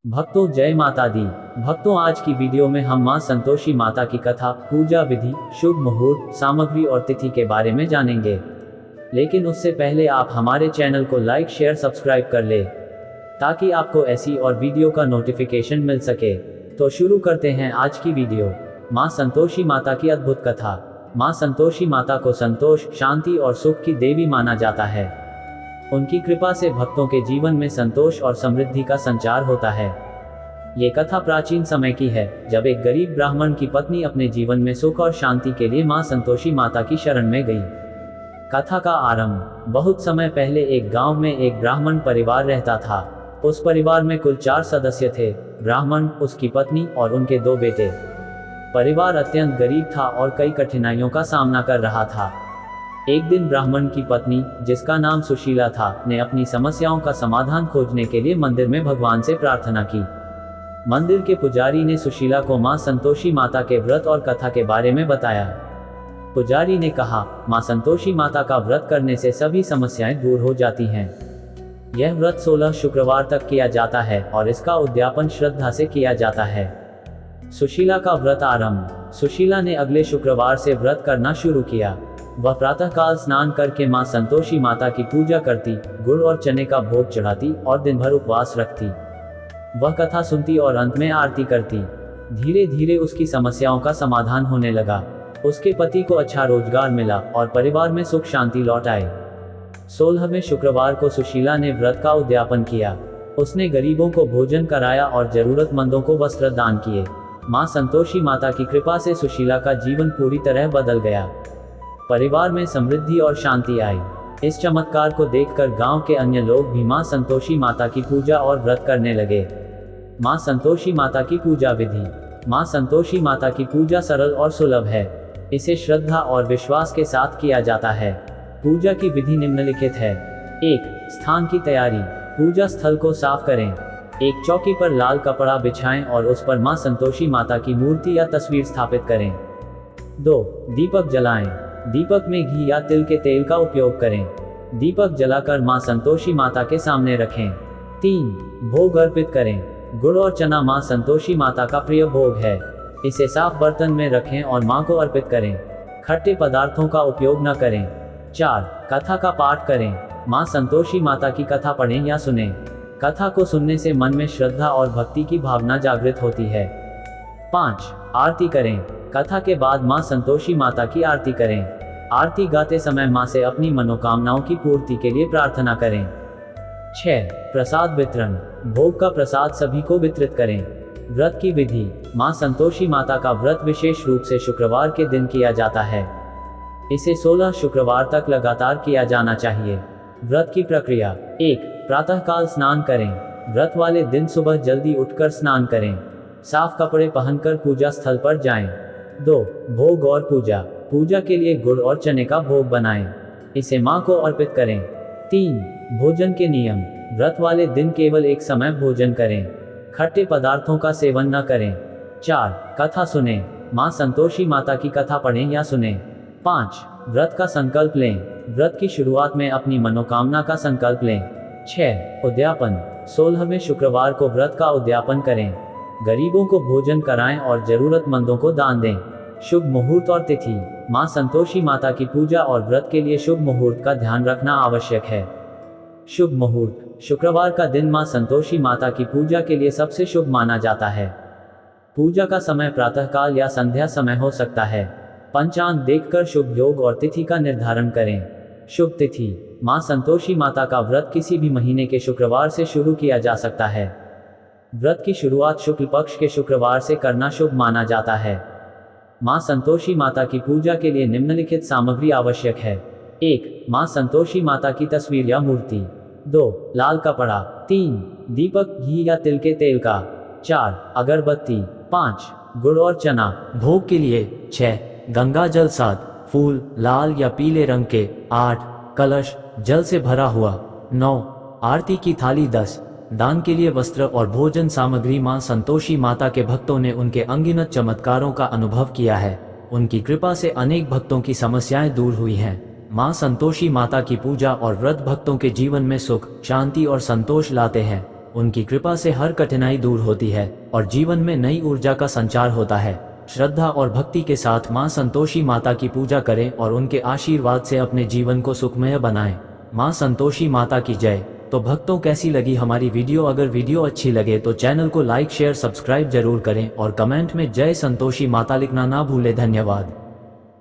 भक्तों जय माता दी। भक्तों आज की वीडियो में हम मां संतोषी माता की कथा, पूजा विधि, शुभ मुहूर्त, सामग्री और तिथि के बारे में जानेंगे। लेकिन उससे पहले आप हमारे चैनल को लाइक शेयर सब्सक्राइब कर ले ताकि आपको ऐसी और वीडियो का नोटिफिकेशन मिल सके। तो शुरू करते हैं आज की वीडियो। मां संतोषी माता की अद्भुत कथा। मां संतोषी माता को संतोष, शांति और सुख की देवी माना जाता है। उनकी कृपा से भक्तों के जीवन में संतोष और समृद्धि का संचार होता है। ये कथा प्राचीन समय की है, जब एक गरीब ब्राह्मण की पत्नी अपने जीवन में सुख और शांति के लिए मां संतोषी माता की शरण में गई। कथा का आरंभ। बहुत समय पहले एक गांव में एक ब्राह्मण परिवार रहता था। उस परिवार में कुल 4 सदस्य थे: ब्राह्मण, उसकी पत्नी और उनके 2 बेटे। परिवार अत्यंत गरीब था और कई कठिनाइयों का सामना कर रहा था। एक दिन ब्राह्मण की पत्नी, जिसका नाम सुशीला था, ने अपनी समस्याओं का समाधान खोजने के लिए मंदिर में भगवान से प्रार्थना की। मंदिर के पुजारी ने सुशीला को मां संतोषी माता के व्रत और कथा के बारे में बताया। पुजारी ने कहा, मां संतोषी माता का व्रत करने से सभी समस्याएं दूर हो जाती हैं। यह व्रत 16 शुक्रवार तक किया जाता है और इसका उद्यापन श्रद्धा से किया जाता है। सुशीला का व्रत आरंभ। सुशीला ने अगले शुक्रवार से व्रत करना शुरू किया। वह प्रातःकाल स्नान करके मां संतोषी माता की पूजा करती, गुड़ और चने का भोग चढ़ाती और दिन भर उपवास रखती। वह कथा सुनती और अंत में आरती करती। धीरे धीरे उसकी समस्याओं का समाधान होने लगा। उसके पति को अच्छा रोजगार मिला और परिवार में सुख शांति लौट आए। 16वें शुक्रवार को सुशीला ने व्रत का उद्यापन किया। उसने गरीबों को भोजन कराया और जरूरतमंदों को वस्त्र दान किए। मां संतोषी माता की कृपा से सुशीला का जीवन पूरी तरह बदल गया। परिवार में समृद्धि और शांति आई। इस चमत्कार को देखकर गांव के अन्य लोग भी मां संतोषी माता की पूजा और व्रत करने लगे। मां संतोषी माता की पूजा विधि। मां संतोषी माता की पूजा सरल और सुलभ है। इसे श्रद्धा और विश्वास के साथ किया जाता है। पूजा की विधि निम्नलिखित है। 1. स्थान की तैयारी। पूजा स्थल को साफ करें। एक चौकी पर लाल कपड़ा बिछाएं और उस पर मां संतोषी माता की मूर्ति या तस्वीर स्थापित करें। 2. दीपक जलाएं। दीपक में घी या तिल के तेल का उपयोग करें। दीपक जलाकर मां संतोषी माता के सामने रखें। 3. भोग अर्पित करें। गुड़ और चना मां संतोषी माता का प्रिय भोग है। इसे साफ बर्तन में रखें और मां को अर्पित करें। खट्टे पदार्थों का उपयोग न करें। 4. कथा का पाठ करें। मां संतोषी माता की कथा पढ़ें या सुनें। कथा को सुनने से मन में श्रद्धा और भक्ति की भावना जागृत होती है। 5. आरती करें। कथा के बाद मां संतोषी माता की आरती करें। आरती गाते समय मां से अपनी मनोकामनाओं की पूर्ति के लिए प्रार्थना करें। 6. प्रसाद वितरण। भोग का प्रसाद सभी को वितरित करें। व्रत की विधि। मां संतोषी माता का व्रत विशेष रूप से शुक्रवार के दिन किया जाता है। इसे 16 शुक्रवार तक लगातार किया जाना चाहिए। व्रत की प्रक्रिया। 1. प्रातःकाल स्नान करें। व्रत वाले दिन सुबह जल्दी उठकर स्नान करें। साफ कपड़े पहनकर पूजा स्थल पर जाएं। 2. भोग और पूजा। पूजा के लिए गुड़ और चने का भोग बनाएं। इसे मां को अर्पित करें। 3. भोजन के नियम। व्रत वाले दिन केवल एक समय भोजन करें। खट्टे पदार्थों का सेवन न करें। 4. कथा सुनें। मां संतोषी माता की कथा पढ़ें या सुनें। 5. व्रत का संकल्प लें। व्रत की शुरुआत में अपनी मनोकामना का संकल्प लें। 6. उद्यापन। 16वें शुक्रवार को व्रत का उद्यापन करें। गरीबों को भोजन कराएं और जरूरतमंदों को दान दें। शुभ मुहूर्त और तिथि। मां संतोषी माता की पूजा और व्रत के लिए शुभ मुहूर्त का ध्यान रखना आवश्यक है। शुभ मुहूर्त। शुक्रवार का दिन मां संतोषी माता की पूजा के लिए सबसे शुभ माना जाता है। पूजा का समय प्रातःकाल या संध्या समय हो सकता है। पंचांग देखकर शुभ योग और तिथि का निर्धारण करें। शुभ तिथि। मां संतोषी माता का व्रत किसी भी महीने के शुक्रवार से शुरू किया जा सकता है। व्रत की शुरुआत शुक्ल पक्ष के शुक्रवार से करना शुभ माना जाता है। मां संतोषी माता की पूजा के लिए निम्नलिखित सामग्री आवश्यक है। 1. मां संतोषी माता की तस्वीर या मूर्ति। 2. लाल कपड़ा। 3. दीपक, घी या तिल के तेल का। 4. अगरबत्ती। 5. गुड़ और चना। भोग के लिए 6. गंगा जल 7 फूल, लाल या पीले रंग के। 8. कलश, जल से भरा हुआ। 9. आरती की थाली। 10. दान के लिए वस्त्र और भोजन सामग्री। मां संतोषी माता के भक्तों ने उनके अनगिनत चमत्कारों का अनुभव किया है। उनकी कृपा से अनेक भक्तों की समस्याएं दूर हुई हैं। मां संतोषी माता की पूजा और व्रत भक्तों के जीवन में सुख, शांति और संतोष लाते हैं। उनकी कृपा से हर कठिनाई दूर होती है और जीवन में नई ऊर्जा का संचार होता है। श्रद्धा और भक्ति के साथ माँ संतोषी माता की पूजा करें और उनके आशीर्वाद से अपने जीवन को सुखमय बनाएं। माँ संतोषी माता की जय। तो भक्तों, कैसी लगी हमारी वीडियो? अगर वीडियो अच्छी लगे तो चैनल को लाइक शेयर सब्सक्राइब जरूर करें और कमेंट में जय संतोषी माता लिखना ना भूलें। धन्यवाद।